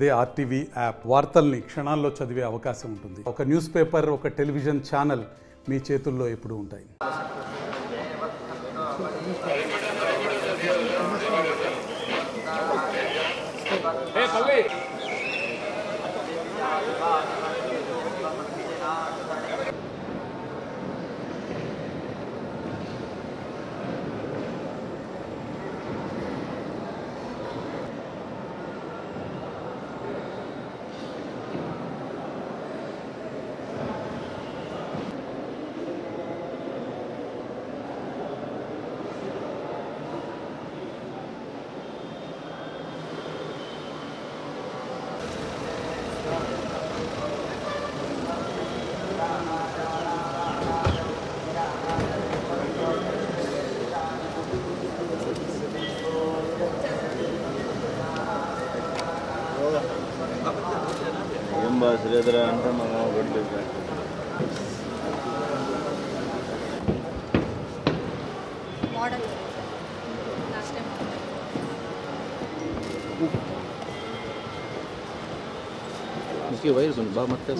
అదే RTV app వార్తల్ని క్షణాల్లో చదివే అవకాశం ఉంటుంది. ఒక న్యూస్ పేపర్, ఒక టెలివిజన్ ఛానల్ మీ చేతుల్లో ఎప్పుడూ ఉంటాయి. శ్రీధర అంటే మనం ఒకటి इसकी वही सुन बा मत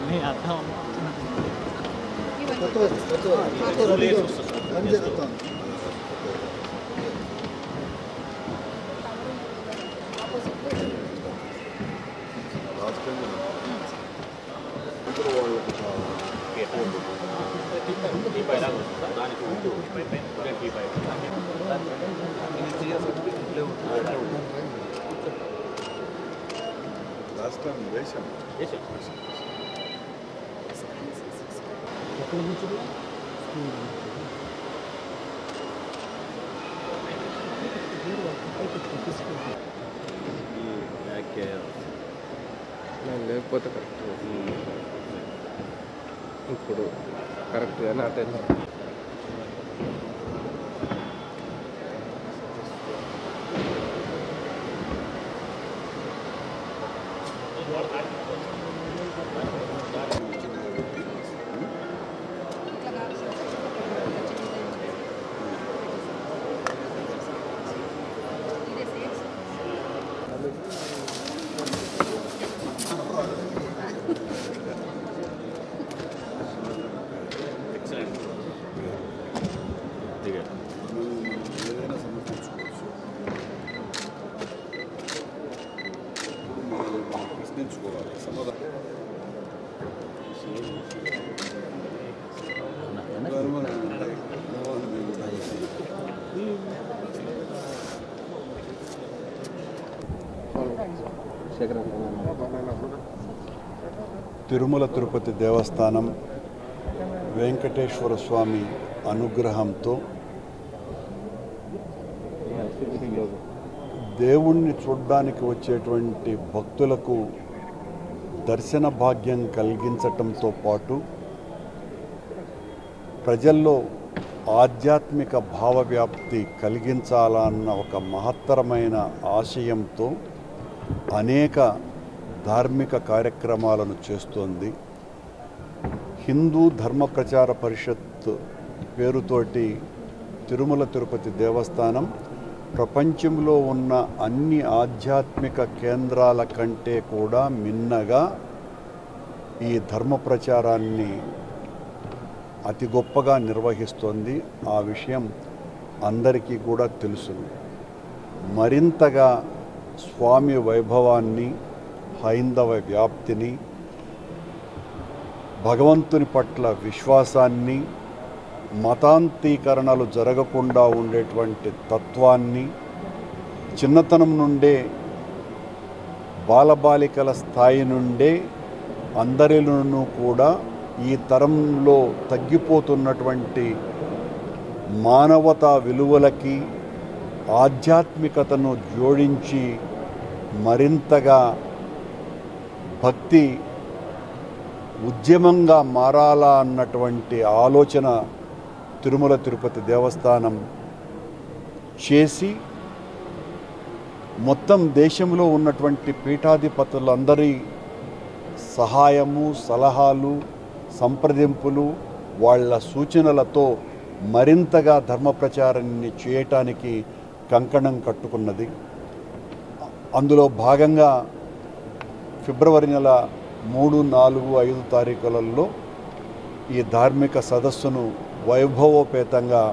नहीं आता हूँ లేకపోతే కరెక్ట్ ఇప్పుడు కరెక్ట్గా నాటేది తిరుమల తిరుపతి దేవస్థానం వెంకటేశ్వర స్వామి అనుగ్రహంతో దేవుణ్ణి చూడ్డానికి వచ్చేటువంటి భక్తులకు దర్శన భాగ్యం కలిగించటంతో పాటు ప్రజల్లో ఆధ్యాత్మిక భావవ్యాప్తి కలిగించాలన్న ఒక మహత్తరమైన ఆశయంతో అనేక ధార్మిక కార్యక్రమాలను చేస్తోంది. హిందూ ధర్మ ప్రచార పరిషత్ పేరుతోటి తిరుమల తిరుపతి దేవస్థానం ప్రపంచంలో ఉన్న అన్ని ఆధ్యాత్మిక కేంద్రాల కంటే కూడా మిన్నగా ఈ ధర్మ ప్రచారాన్ని అతి గొప్పగా నిర్వహిస్తోంది. ఆ విషయం అందరికీ కూడా తెలుసు. మరింతగా స్వామి వైభవాన్ని, హైందవ వ్యాప్తిని, భగవంతుని పట్ల విశ్వాసాన్ని, మతాంతీకరణలు జరగకుండా ఉండేటువంటి తత్వాన్ని, చిన్నతనం నుండే బాలబాలికల స్థాయి నుండే అందరిలోనూ కూడా ఈ తరంలో తగ్గిపోతున్నటువంటి మానవతా విలువలకి ఆధ్యాత్మికతను జోడించి మరింతగా భక్తి ఉద్యమంగా మారాలా అన్నటువంటి ఆలోచన తిరుమల తిరుపతి దేవస్థానం చేసి మొత్తం దేశంలో ఉన్నటువంటి పీఠాధిపతులందరి సహాయము, సలహాలు, సంప్రదింపులు, వాళ్ళ సూచనలతో మరింతగా ధర్మ ప్రచారాన్ని చేయటానికి కంకణం కట్టుకున్నది. అందులో భాగంగా ఫిబ్రవరి నెల 3, 4, 5 తారీఖులలో ఈ ధార్మిక సదస్సును వైభవోపేతంగా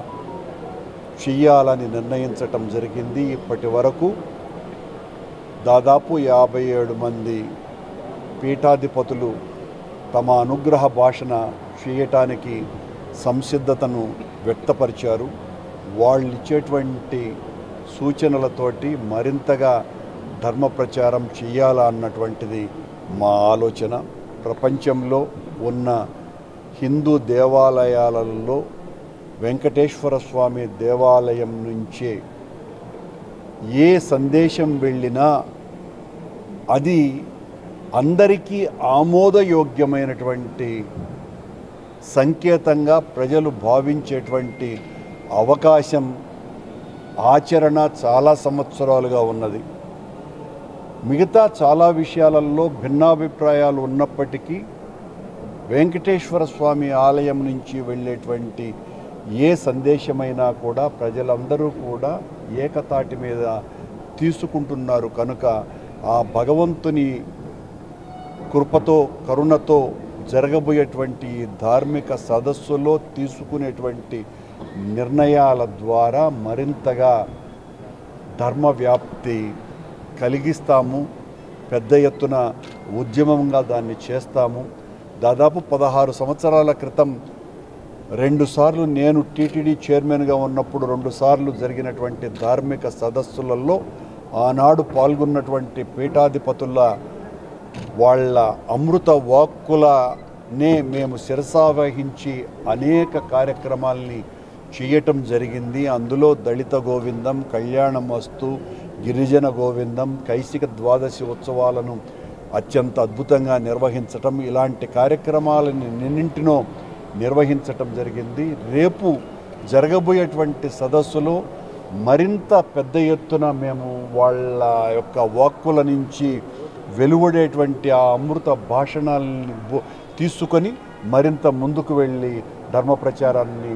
చెయ్యాలని నిర్ణయించటం జరిగింది. ఇప్పటి వరకు దాదాపు 57 మంది పీఠాధిపతులు తమ అనుగ్రహ భాషణ చేయటానికి సంసిద్ధతను వ్యక్తపరిచారు. వాళ్ళు ఇచ్చేటువంటి సూచనలతోటి మరింతగా ధర్మ ప్రచారం చేయాలా అన్నటువంటిది మా ఆలోచన. ప్రపంచంలో ఉన్న హిందూ దేవాలయాలలో వెంకటేశ్వర స్వామి దేవాలయం నుంచే ఏ సందేశం వెళ్ళినా అది అందరికీ ఆమోదయోగ్యమైనటువంటి సంకేతంగా ప్రజలు భావించేటువంటి అవకాశం, ఆచరణ చాలా సంవత్సరాలుగా ఉన్నది. మిగతా చాలా విషయాలలో భిన్నాభిప్రాయాలు ఉన్నప్పటికీ వెంకటేశ్వర స్వామి ఆలయం నుంచి వెళ్ళేటువంటి ఏ సందేశమైనా కూడా ప్రజలందరూ కూడా ఏకతాటి మీద తీసుకుంటున్నారు. కనుక ఆ భగవంతుని కృపతో, కరుణతో జరగబోయేటువంటి ధార్మిక సదస్సులో తీసుకునేటువంటి నిర్ణయాల ద్వారా మరింతగా ధర్మ వ్యాప్తి కలిగిస్తాము. పెద్ద ఎత్తున ఉద్యమంగా దాన్ని చేస్తాము. దాదాపు 16 సంవత్సరాల క్రితం 2 సార్లు నేను టీటీడీ చైర్మన్గా ఉన్నప్పుడు 2 సార్లు జరిగినటువంటి ధార్మిక సదస్సులలో ఆనాడు పాల్గొన్నటువంటి పీఠాధిపతుల వాళ్ళ అమృత వాక్కులనే మేము శిరసావహించి అనేక కార్యక్రమాల్ని చేయటం జరిగింది. అందులో దళిత గోవిందం, కళ్యాణమస్తు, గిరిజన గోవిందం, కైసిక ద్వాదశి ఉత్సవాలను అత్యంత అద్భుతంగా నిర్వహించటం, ఇలాంటి కార్యక్రమాలని నిన్నింటినో నిర్వహించటం జరిగింది. రేపు జరగబోయేటువంటి సదస్సులో మరింత పెద్ద ఎత్తున మేము వాళ్ళ యొక్క వాక్కుల నుంచి వెలువడేటువంటి ఆ అమృత భాషణాలని తీసుకొని మరింత ముందుకు వెళ్ళి ధర్మ ప్రచారాన్ని,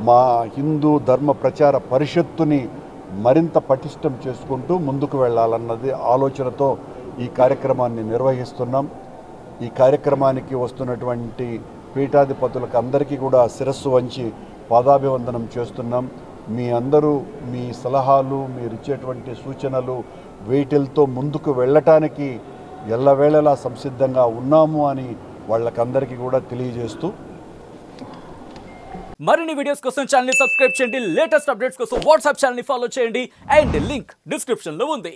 మా హిందూ ధర్మ ప్రచార పరిషత్తుని మరింత పటిష్టం చేసుకుంటూ ముందుకు వెళ్ళాలన్నది ఆలోచనతో ఈ కార్యక్రమాన్ని నిర్వహిస్తున్నాం. ఈ కార్యక్రమానికి వస్తున్నటువంటి పీఠాధిపతులకు అందరికీ కూడా శిరస్సు వంచి పాదాభివందనం చేస్తున్నాం. మీ అందరూ మీ సలహాలు, మీరు ఇచ్చేటువంటి సూచనలు, వీటితో ముందుకు వెళ్ళటానికి ఎల్లవేళలా సంసిద్ధంగా ఉన్నాము అని వాళ్ళకందరికీ కూడా తెలియజేస్తూ, మరిన్ని వీడియోస్ కోసం ఛానల్ ని సబ్స్క్రైబ్ చేయండి. లేటెస్ట్ అప్డేట్స్ కోసం వాట్సాప్ ఛానల్ ని ఫాలో చేయండి. అండ్ లింక్ డిస్క్రిప్షన్ లో ఉంది.